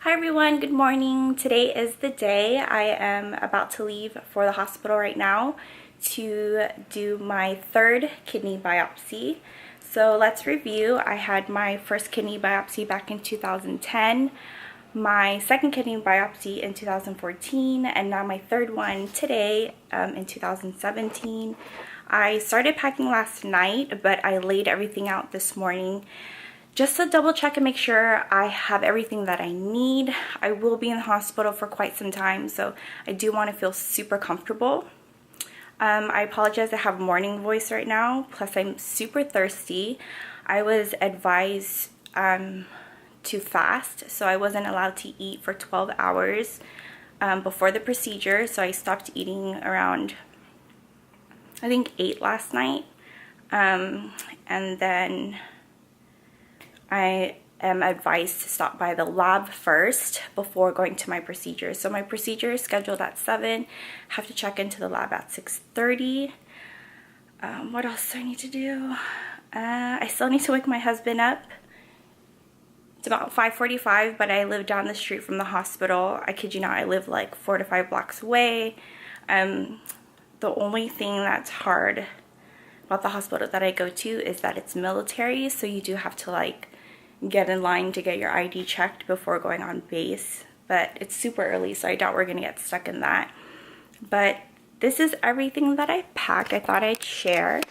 Hi everyone, good morning. Today is the day. I am about to leave for the hospital right now to do my third kidney biopsy. So let's review. I had my first kidney biopsy back in 2010, my second kidney biopsy in 2014, and now my third one today in 2017. I started packing last night, but I laid everything out this morning just to double check and make sure I have everything that I need. I will be in the hospital for quite some time, so I do want to feel super comfortable. I apologize, I have morning voice right now, plus I'm super thirsty. I was advised to fast, so I wasn't allowed to eat for 12 hours before the procedure, so I stopped eating around, I think, 8 last night. And then I am advised to stop by the lab first before going to my procedure. So my procedure is scheduled at 7. Have to check into the lab at 6:30. What else do I need to do? I still need to wake my husband up. It's about 5:45, but I live down the street from the hospital. I kid you not, I live like 4 to 5 blocks away. The only thing that's hard about the hospital that I go to is that it's military, so you do have to like get in line to get your ID checked before going on base, but it's super early, so I doubt we're gonna get stuck in that. But this is everything that I packed. I thought I'd share.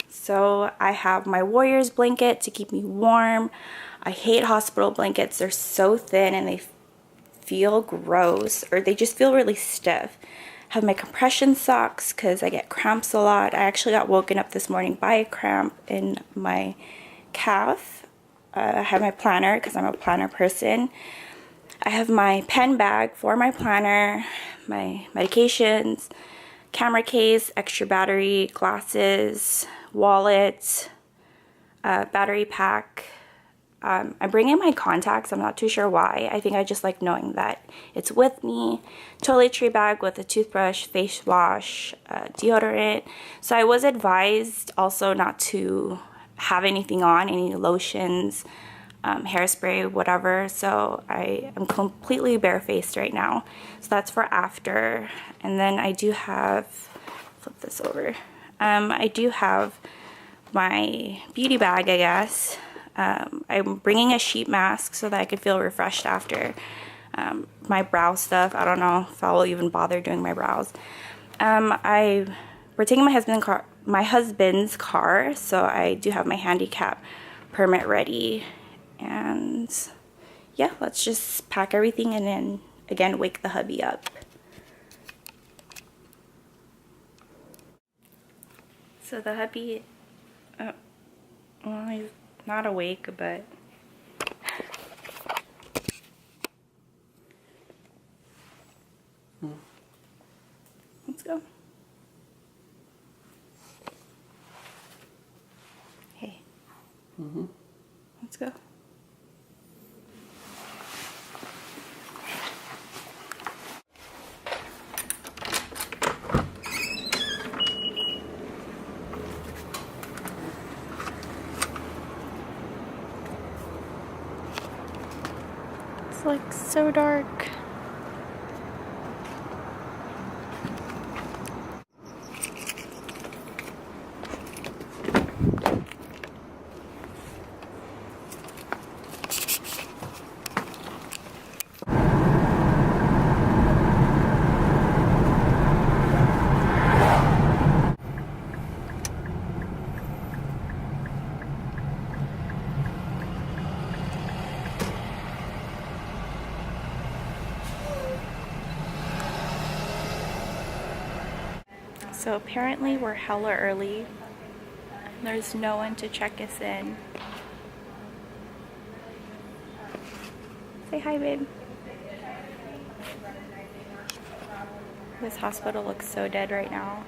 So I have my Warriors blanket to keep me warm. I hate hospital blankets. They're so thin and they feel gross, or they just feel really stiff. I have my compression socks because I get cramps a lot. I actually got woken up this morning by a cramp in my calf. I have my planner because I'm a planner person. I have my pen bag for my planner, my medications, camera case, extra battery, glasses, wallet, battery pack. I'm bringing my contacts. I'm not too sure why. I think I just like knowing that it's with me. Toiletry bag with a toothbrush, face wash, deodorant. So I was advised also not to have anything on, any lotions, hairspray, whatever. So I am completely barefaced right now. So that's for after. And then I do have, flip this over. I do have my beauty bag, I guess. I'm bringing a sheet mask so that I could feel refreshed after my brow stuff. I don't know if I will even bother doing my brows. We're taking my husband's car, so I do have my handicap permit ready. And yeah, let's just pack everything and then again wake the hubby up. So the hubby, well, he's not awake, but let's go. Hey. Let's go. It's like so dark. So apparently we're hella early. There's no one to check us in. Say hi, babe. This hospital looks so dead right now.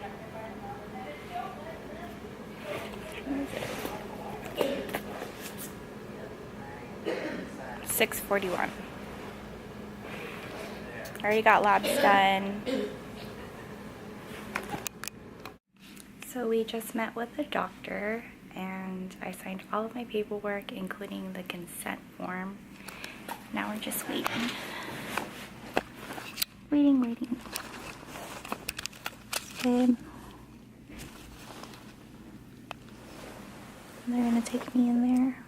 6:41. Already got labs done. So we just met with the doctor and I signed all of my paperwork, including the consent form. Now we're just waiting. Waiting. Okay. They're gonna take me in there.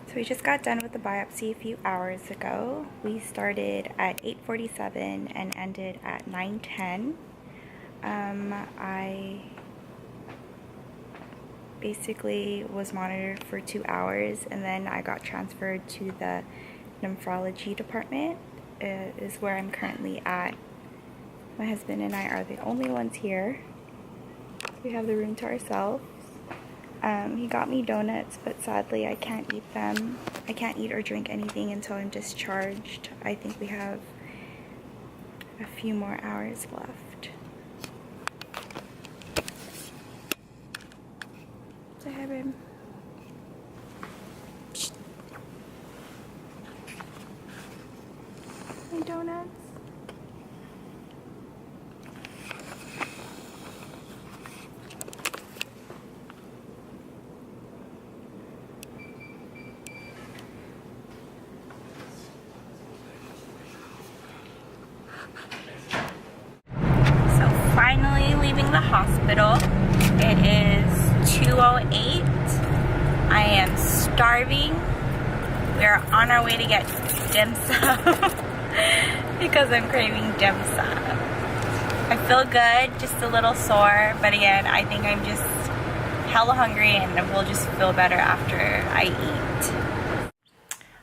So we just got done with the biopsy a few hours ago. We started at 8:47 and ended at 9:10. I basically was monitored for 2 hours, and then I got transferred to the nephrology department. Is where I'm currently at. My husband and I are the only ones here. We have the room to ourselves. He got me donuts, but sadly I can't eat them. I can't eat or drink anything until I'm discharged. I think we have a few more hours left. Say hi, babe. My donuts. Finally leaving the hospital. It is 2:08. I am starving. We are on our way to get dim sum because I'm craving dim sum. I feel good, just a little sore, but again, I think I'm just hella hungry and we'll just feel better after I eat.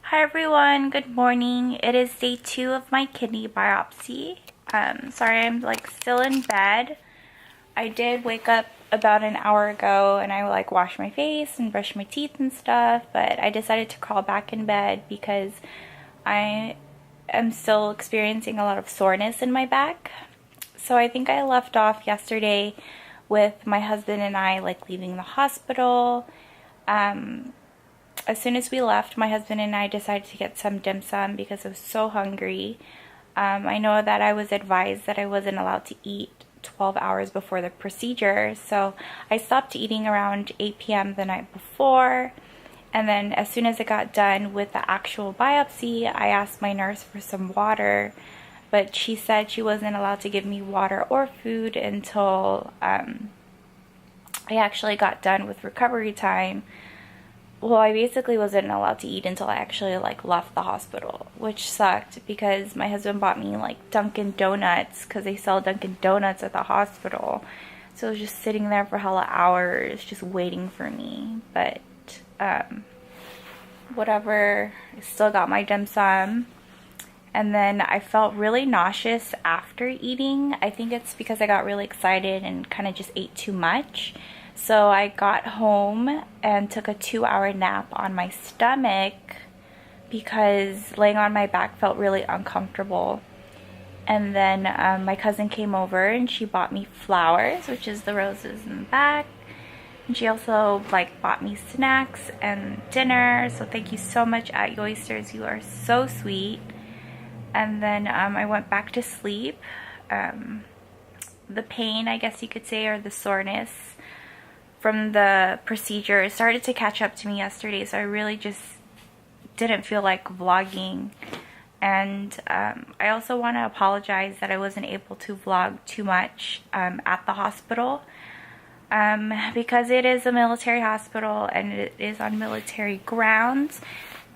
Hi everyone, good morning. It is day 2 of my kidney biopsy. Sorry, I'm like still in bed. I did wake up about an hour ago and I like washed my face and brushed my teeth and stuff, but I decided to crawl back in bed because I am still experiencing a lot of soreness in my back. So I think I left off yesterday with my husband and I like leaving the hospital. As soon as we left, my husband and I decided to get some dim sum because I was so hungry. I know that I was advised that I wasn't allowed to eat 12 hours before the procedure, so I stopped eating around 8 p.m. the night before, and then as soon as it got done with the actual biopsy, I asked my nurse for some water, but she said she wasn't allowed to give me water or food until I actually got done with recovery time. Well, I basically wasn't allowed to eat until I actually like left the hospital, which sucked because my husband bought me like Dunkin' Donuts because they sell Dunkin' Donuts at the hospital. So I was just sitting there for hella hours just waiting for me. But whatever, I still got my dim sum. And then I felt really nauseous after eating. I think it's because I got really excited and kind of just ate too much. So I got home and took a 2-hour nap on my stomach because laying on my back felt really uncomfortable. And then my cousin came over and she bought me flowers, which is the roses in the back. And she also like bought me snacks and dinner. So thank you so much at Oysters. You are so sweet. And then I went back to sleep. The pain, I guess you could say, or the soreness from the procedure started to catch up to me yesterday, so I really just didn't feel like vlogging. And I also want to apologize that I wasn't able to vlog too much at the hospital because it is a military hospital and it is on military grounds.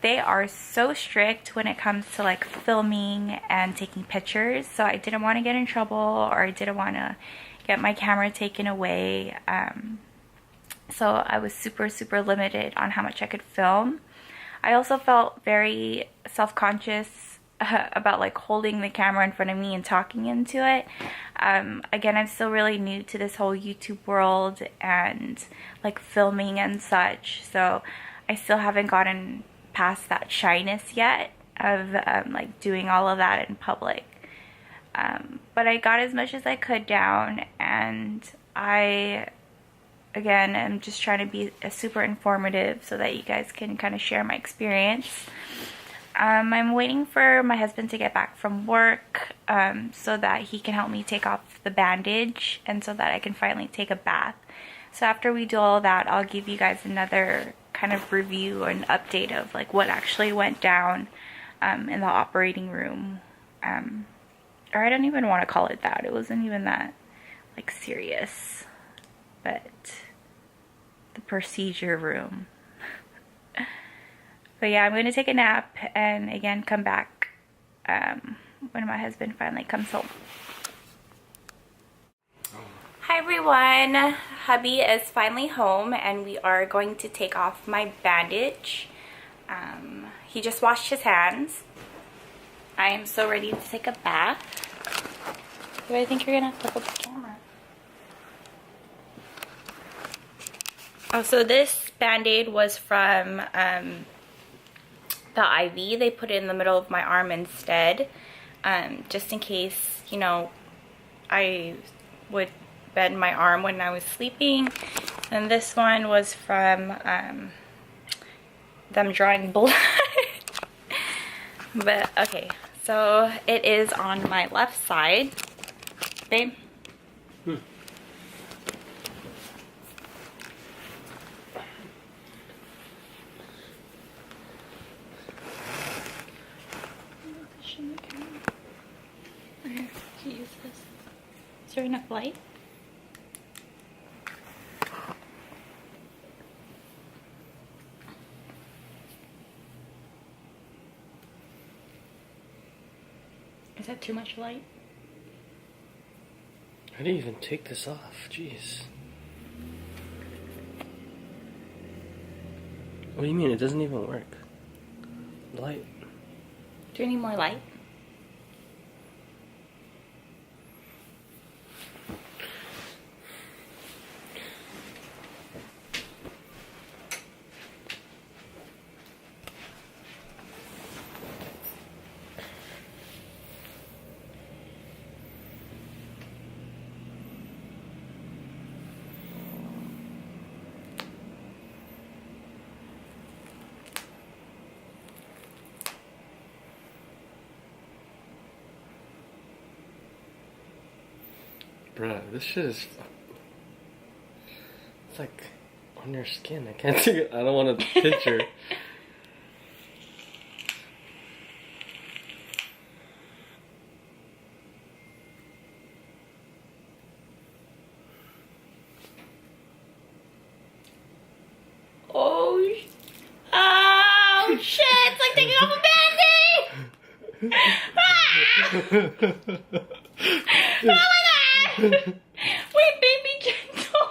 They are so strict when it comes to like filming and taking pictures, so I didn't want to get in trouble or I didn't want to get my camera taken away. So I was super limited on how much I could film. I also felt very self-conscious about like holding the camera in front of me and talking into it. Again, I'm still really new to this whole YouTube world and like filming and such, so I still haven't gotten past that shyness yet of like doing all of that in public. But I got as much as I could down, and again, I'm just trying to be super informative so that you guys can kind of share my experience. I'm waiting for my husband to get back from work so that he can help me take off the bandage and so that I can finally take a bath. So after we do all that, I'll give you guys another kind of review and update of like what actually went down in the operating room. Or I don't even want to call it that. It wasn't even that like serious, but the procedure room. But yeah, I'm going to take a nap and again come back when my husband finally comes home. Hi everyone, hubby is finally home and we are going to take off my bandage. He just washed his hands. I am so ready to take a bath. Do I think you're gonna flip up the camera? Oh, so this band-aid was from the IV. They put it in the middle of my arm instead, just in case, you know, I would bend my arm when I was sleeping. And this one was from them drawing blood. But okay, so it is on my left side. Babe? Is there enough light? Is that too much light? I didn't even take this off. Jeez. What do you mean? It doesn't even work. Light. Do you need more light? Bruh, this shit is... It's like on your skin. I can't see it. I don't want to picture. Oh, oh shit! It's like taking off a band-aid! Oh my god! Wait, baby, gentle.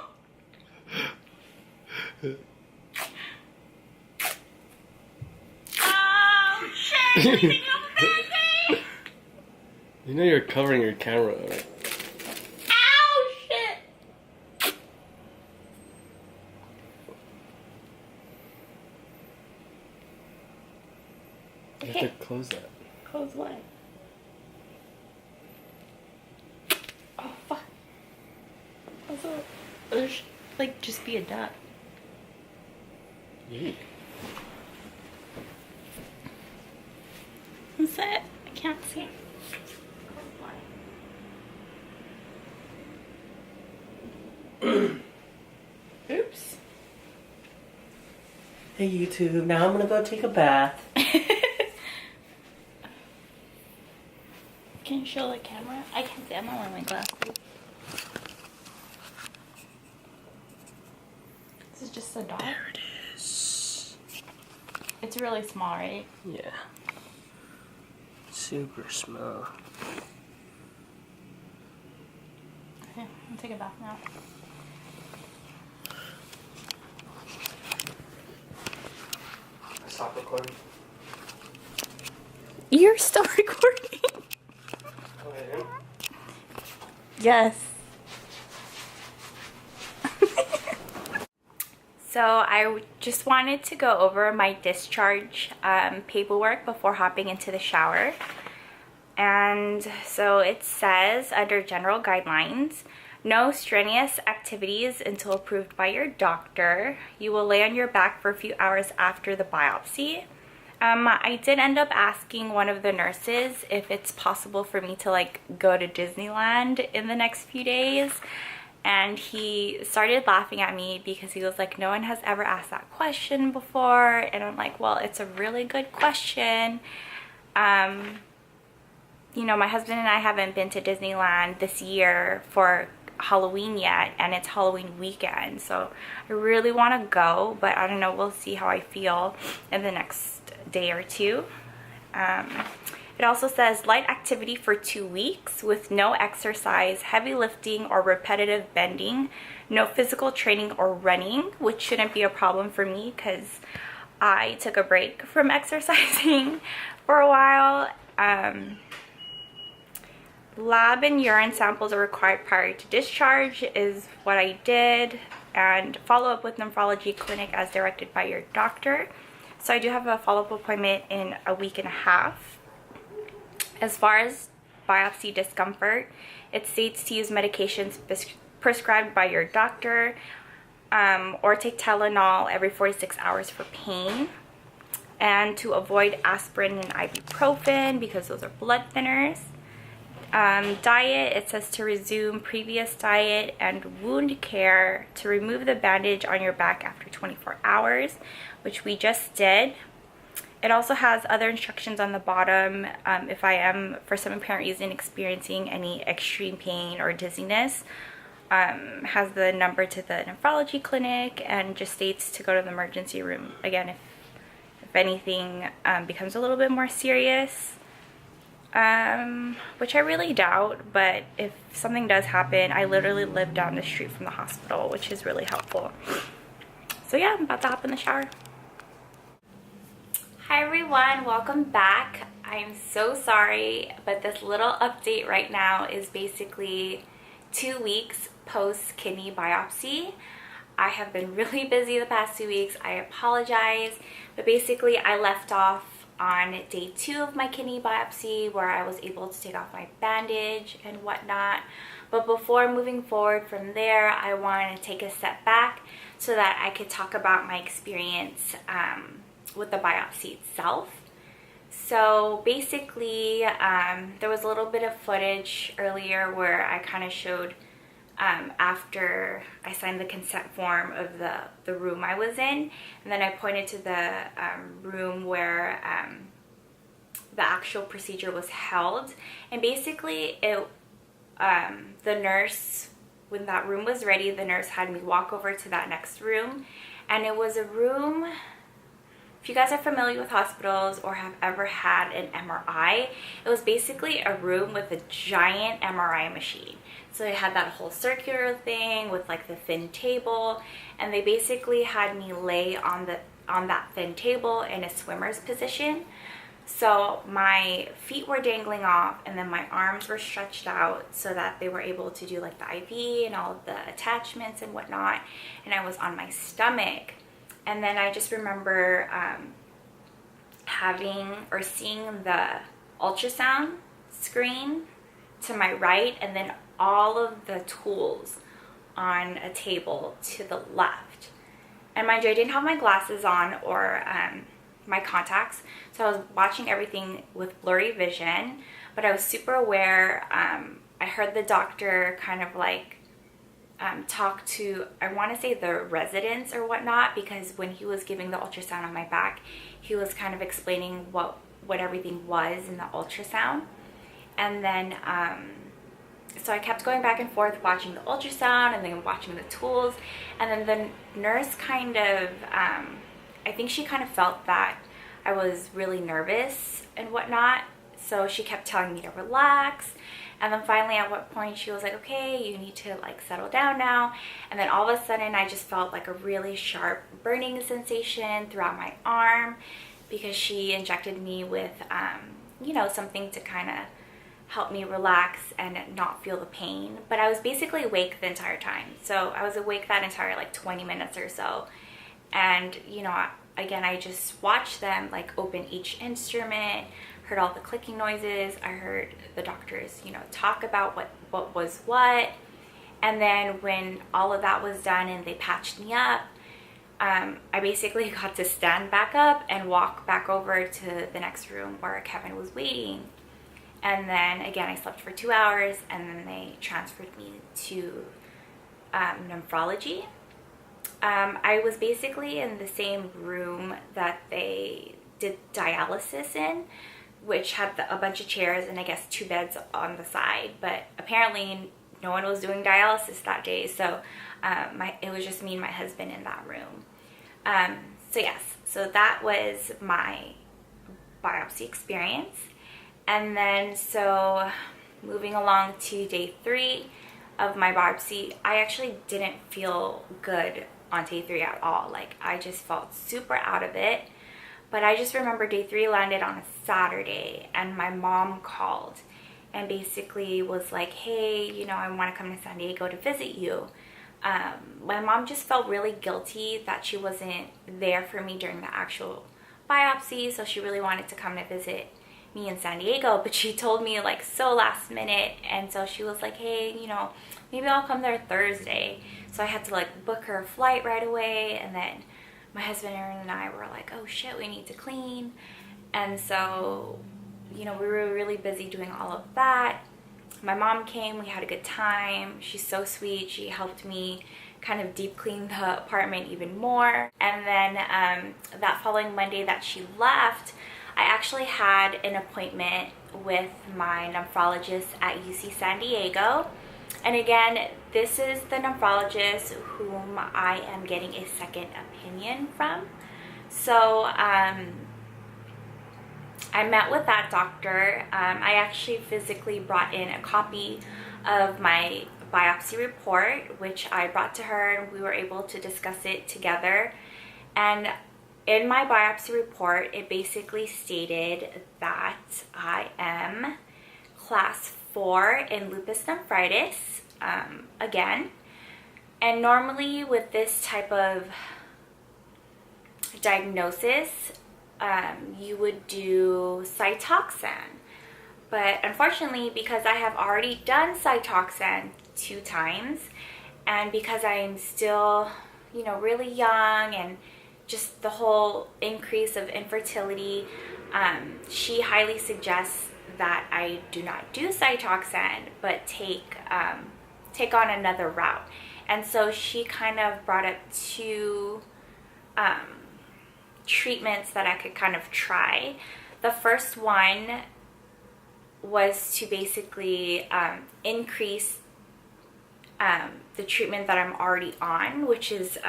Oh shit! It's like taking off a band-aid! You know you're covering your camera, right? Ow, shit! You have to close that. Close what? Oh, fuck. Also, there should, like, just be a dot. Yeet. What's that? I can't see. Oops. Hey YouTube, now I'm gonna go take a bath. Can you show the camera? I can't see. I'm not wearing my glasses. This is just a dot. There it is. It's really small, right? Yeah. Super small. Okay, I'll take a bath now. Stop recording. You're still recording. Okay. Yes. So I just wanted to go over my discharge paperwork before hopping into the shower. And so it says under general guidelines, no strenuous activities until approved by your doctor. You will lay on your back for a few hours after the biopsy. I did end up asking one of the nurses if it's possible for me to like go to Disneyland in the next few days, and he started laughing at me because he was like, no one has ever asked that question before. And I'm like, well, it's a really good question. You know, my husband and I haven't been to Disneyland this year for Halloween yet, and it's Halloween weekend, so I really want to go, but I don't know, we'll see how I feel in the next day or two. It also says light activity for 2 weeks with no exercise, heavy lifting, or repetitive bending, no physical training or running, which shouldn't be a problem for me because I took a break from exercising for a while. Lab and urine samples are required prior to discharge is what I did, and follow up with nephrology clinic as directed by your doctor. So I do have a follow-up appointment in a week and a half. As far as biopsy discomfort, it states to use medications prescribed by your doctor, or take Tylenol every 46 hours for pain, and to avoid aspirin and ibuprofen because those are blood thinners. Diet, it says to resume previous diet and wound care, to remove the bandage on your back after 24 hours, which we just did. It also has other instructions on the bottom. If I am, for some apparent reason, experiencing any extreme pain or dizziness, has the number to the nephrology clinic, and just states to go to the emergency room, again, if anything becomes a little bit more serious. Which I really doubt, but if something does happen, I literally live down the street from the hospital, which is really helpful. So yeah, I'm about to hop in the shower. Hi everyone, welcome back. I'm so sorry, but this little update right now is basically 2 weeks post kidney biopsy. I have been really busy the past 2 weeks. I apologize, but basically I left off on day 2 of my kidney biopsy, where I was able to take off my bandage and whatnot. But before moving forward from there, I wanted to take a step back so that I could talk about my experience with the biopsy itself. So basically, there was a little bit of footage earlier where I kind of showed after I signed the consent form of the room I was in, and then I pointed to the room where the actual procedure was held. And basically the nurse, when that room was ready, the nurse had me walk over to that next room, and it was a room, if you guys are familiar with hospitals or have ever had an MRI, it was basically a room with a giant MRI machine. So they had that whole circular thing with like the thin table, and they basically had me lay on that thin table in a swimmer's position. So my feet were dangling off, and then my arms were stretched out so that they were able to do like the IV and all of the attachments and whatnot, and I was on my stomach. And then I just remember seeing the ultrasound screen to my right, and then all of the tools on a table to the left. And mind you, I didn't have my glasses on or my contacts, so I was watching everything with blurry vision, but I was super aware. I heard the doctor kind of like talk to, I want to say, the residents or whatnot, because when he was giving the ultrasound on my back, he was kind of explaining what everything was in the ultrasound. And then so I kept going back and forth watching the ultrasound and then watching the tools, and then the nurse kind of I think she kind of felt that I was really nervous and whatnot, so she kept telling me to relax. And then finally at what point she was like, okay, you need to like settle down now. And then all of a sudden I just felt like a really sharp burning sensation throughout my arm, because she injected me with you know, something to kind of help me relax and not feel the pain. But I was basically awake the entire time. So I was awake that entire like 20 minutes or so. And you know, again, I just watched them like open each instrument, heard all the clicking noises. I heard the doctors, you know, talk about what was what. And then when all of that was done and they patched me up, I basically got to stand back up and walk back over to the next room where Kevin was waiting. And then again, I slept for 2 hours, and then they transferred me to nephrology. I was basically in the same room that they did dialysis in, which had a bunch of chairs and I guess 2 beds on the side. But apparently no one was doing dialysis that day, so it was just me and my husband in that room. So yes, so that was my biopsy experience. And then so moving along to day 3 of my biopsy, I actually didn't feel good on day 3 at all. Like, I just felt super out of it. But I just remember day 3 landed on a Saturday, and my mom called and basically was like, hey, you know, I want to come to San Diego to visit you. My mom just felt really guilty that she wasn't there for me during the actual biopsy, so she really wanted to come to visit me in San Diego, but she told me like so last minute, and so she was like, hey, you know, maybe I'll come there Thursday. So I had to like book her flight right away, and then my husband and I were like, oh shit, we need to clean. And so, you know, we were really busy doing all of that. My mom came, we had a good time. She's so sweet. She helped me kind of deep clean the apartment even more. And then that following Monday that she left, I actually had an appointment with my nephrologist at UC San Diego. And again, this is the nephrologist whom I am getting a second opinion from. So I met with that doctor. I actually physically brought in a copy of my biopsy report, which I brought to her, and we were able to discuss it together. And in my biopsy report, it basically stated that I am class 4 in lupus nephritis, again. And normally with this type of diagnosis, you would do Cytoxan. But unfortunately, because I have already done Cytoxan 2 times, and because I'm still, you know, really young, and just the whole increase of infertility, she highly suggests that I do not do Cytoxan, but take on another route. And so she kind of brought up 2 treatments that I could kind of try. The first one was to basically increase the treatment that I'm already on, which is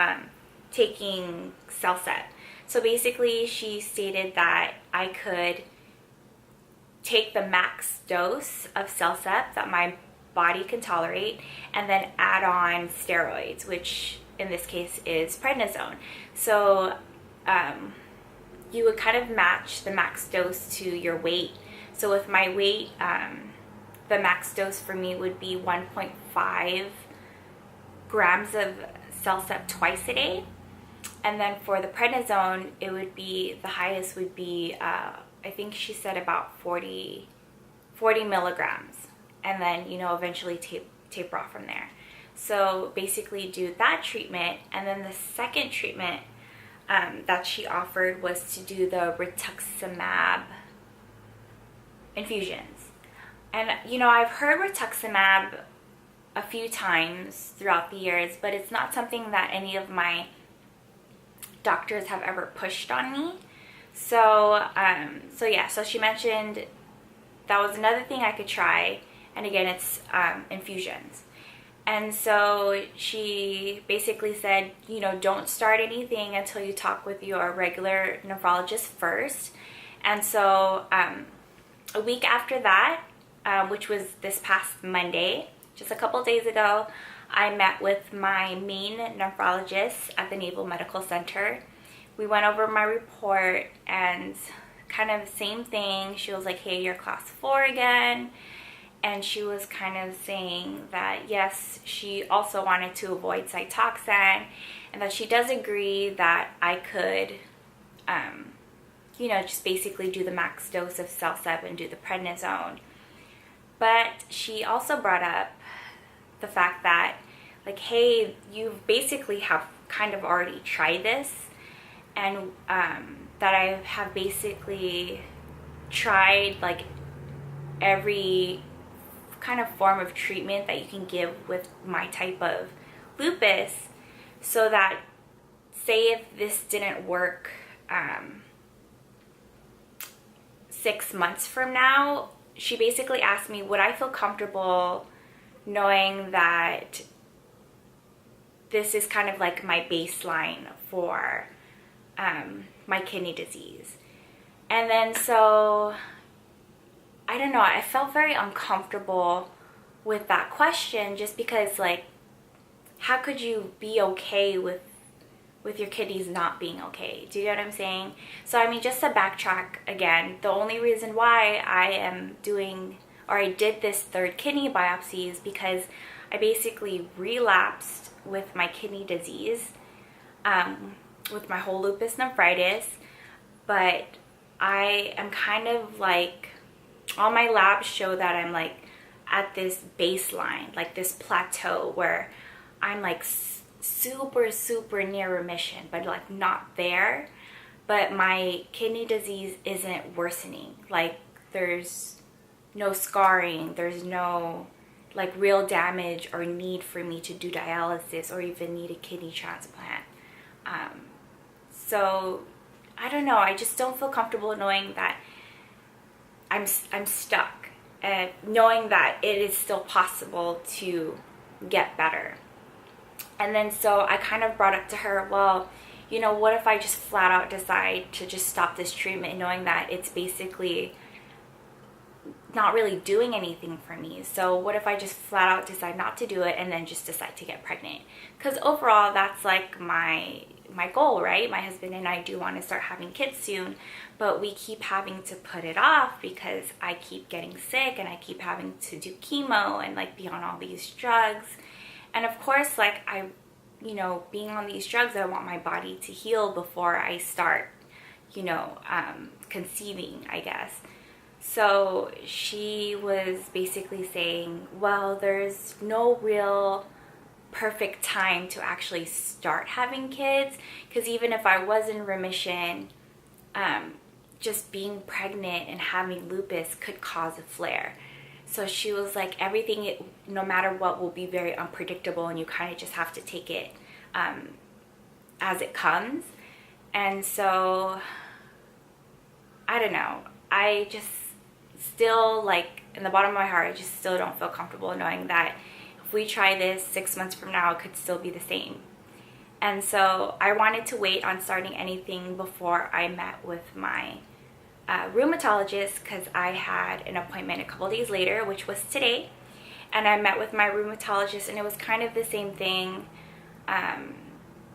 taking CellCept. So basically she stated that I could take the max dose of CellCept that my body can tolerate, and then add on steroids, which in this case is prednisone. So you would kind of match the max dose to your weight. So with my weight, the max dose for me would be 1.5 grams of CellCept twice a day. And then for the prednisone, it would be, the highest would be, I think she said about 40 milligrams. And then, you know, eventually taper off from there. So basically do that treatment. And then the second treatment that she offered was to do the rituximab infusions. And, you know, I've heard rituximab a few times throughout the years, but it's not something that any of my doctors have ever pushed on me. So so she mentioned that was another thing I could try. And again, it's infusions. And so she basically said, you know, don't start anything until you talk with your regular nephrologist first. And so a week after that, which was this past Monday, just a couple days ago, I met with my main nephrologist at the Naval Medical Center. We went over my report, and kind of same thing. She was like, hey, you're class 4 again. And she was kind of saying that, yes, she also wanted to avoid Cytoxan, and that she does agree that I could, you know, just basically do the max dose of CellCept and do the prednisone. But she also brought up the fact that, like, hey, you basically have kind of already tried this, and that I have basically tried like every kind of form of treatment that you can give with my type of lupus, so that say if this didn't work 6 months from now, she basically asked me, would I feel comfortable knowing that this is kind of like my baseline for my kidney disease? And then so I don't know, I felt very uncomfortable with that question, just because like, how could you be okay with your kidneys not being okay? Do you know what I'm saying? So I mean, just to backtrack again, the only reason why I am doing, or I did this third kidney biopsy, is because I basically relapsed with my kidney disease, with my whole lupus nephritis. But I am kind of like, all my labs show that I'm like at this baseline, like this plateau where I'm like super near remission, but like not there. But my kidney disease isn't worsening. Like there's no scarring, there's no like real damage or need for me to do dialysis or even need a kidney transplant. So I don't know, I just don't feel comfortable knowing that I'm stuck, and knowing that it is still possible to get better. And then so I kind of brought up to her, well, you know, what if I just flat out decide to just stop this treatment, knowing that it's basically not really doing anything for me? So what if I just flat out decide not to do it and then just decide to get pregnant? Because overall, that's like my goal, right? My husband and I do want to start having kids soon, but we keep having to put it off because I keep getting sick and I keep having to do chemo and like be on all these drugs. And of course, like you know, being on these drugs, I want my body to heal before I start, you know, conceiving, I guess. So she was basically saying, well, there's no real perfect time to actually start having kids, because even if I was in remission, just being pregnant and having lupus could cause a flare. So she was like, everything, no matter what, will be very unpredictable, and you kind of just have to take it as it comes. And so, I don't know. I just still, like, in the bottom of my heart, I just still don't feel comfortable knowing that if we try this 6 months from now, it could still be the same. And so I wanted to wait on starting anything before I met with my rheumatologist, because I had an appointment a couple days later, which was today, and I met with my rheumatologist, and it was kind of the same thing,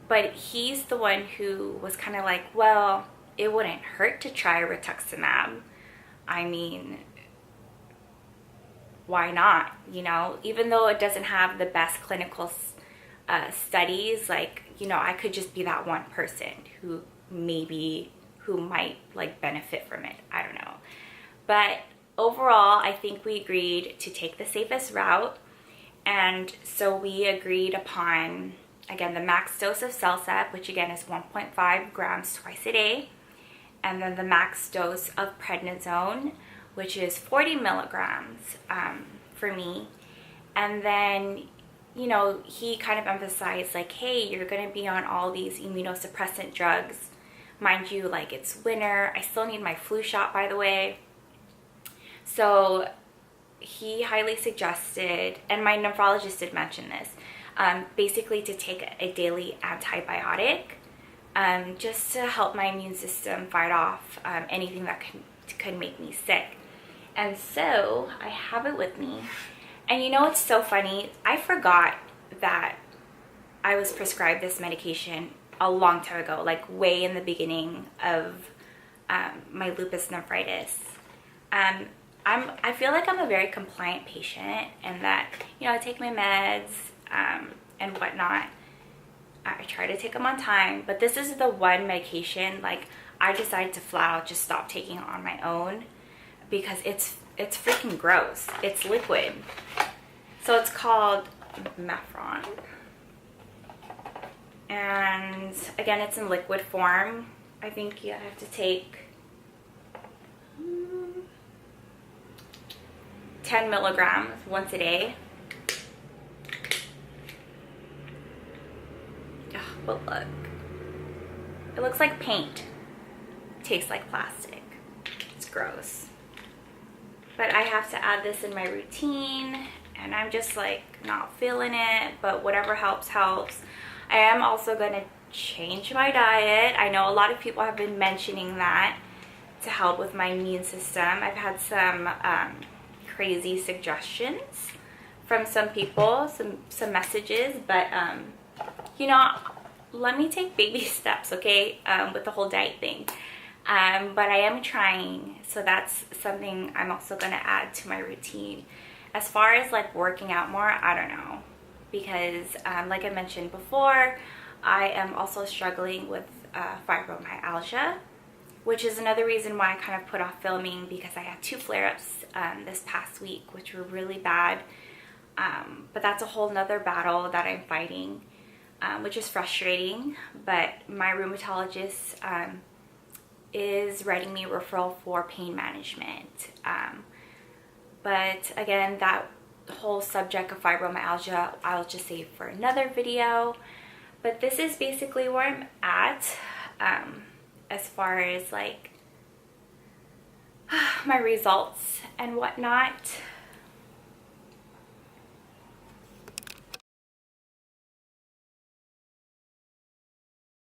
but he's the one who was kind of like, well, it wouldn't hurt to try rituximab. I mean, why not? You know, even though it doesn't have the best clinical studies, like, you know, I could just be that one person who might like benefit from it. I don't know. But overall, I think we agreed to take the safest route. And so we agreed upon, again, the max dose of CellCept, which again is 1.5 grams twice a day. And then the max dose of prednisone, which is 40 milligrams for me. And then, you know, he kind of emphasized like, hey, you're going to be on all these immunosuppressant drugs. Mind you, like, it's winter. I still need my flu shot, by the way. So he highly suggested, and my nephrologist did mention this, basically to take a daily antibiotic, just to help my immune system fight off anything that could make me sick. And so I have it with me. And you know what's so funny? I forgot that I was prescribed this medication a long time ago, like way in the beginning of my lupus nephritis. I feel like I'm a very compliant patient, and that, you know, I take my meds and whatnot. I try to take them on time, but this is the one medication, like, I decided to flat out just stop taking it on my own, because it's freaking gross. It's liquid. So it's called Mefron. And again, it's in liquid form. I think you have to take 10 milligrams once a day. Ugh, but look, it looks like paint. Tastes like plastic. It's gross. But I have to add this in my routine, and I'm just like not feeling it, but whatever helps, helps. I am also gonna change my diet. I know a lot of people have been mentioning that to help with my immune system. I've had some crazy suggestions from some people, some messages, but you know, let me take baby steps, okay, with the whole diet thing. But I am trying, so that's something I'm also going to add to my routine. As far as like working out more, I don't know, because like I mentioned before, I am also struggling with fibromyalgia, which is another reason why I kind of put off filming, because I had 2 flare-ups this past week, which were really bad. But that's a whole nother battle that I'm fighting, which is frustrating. But my rheumatologist is writing me a referral for pain management. But again, that whole subject of fibromyalgia, I'll just save for another video. But this is basically where I'm at as far as like my results and whatnot.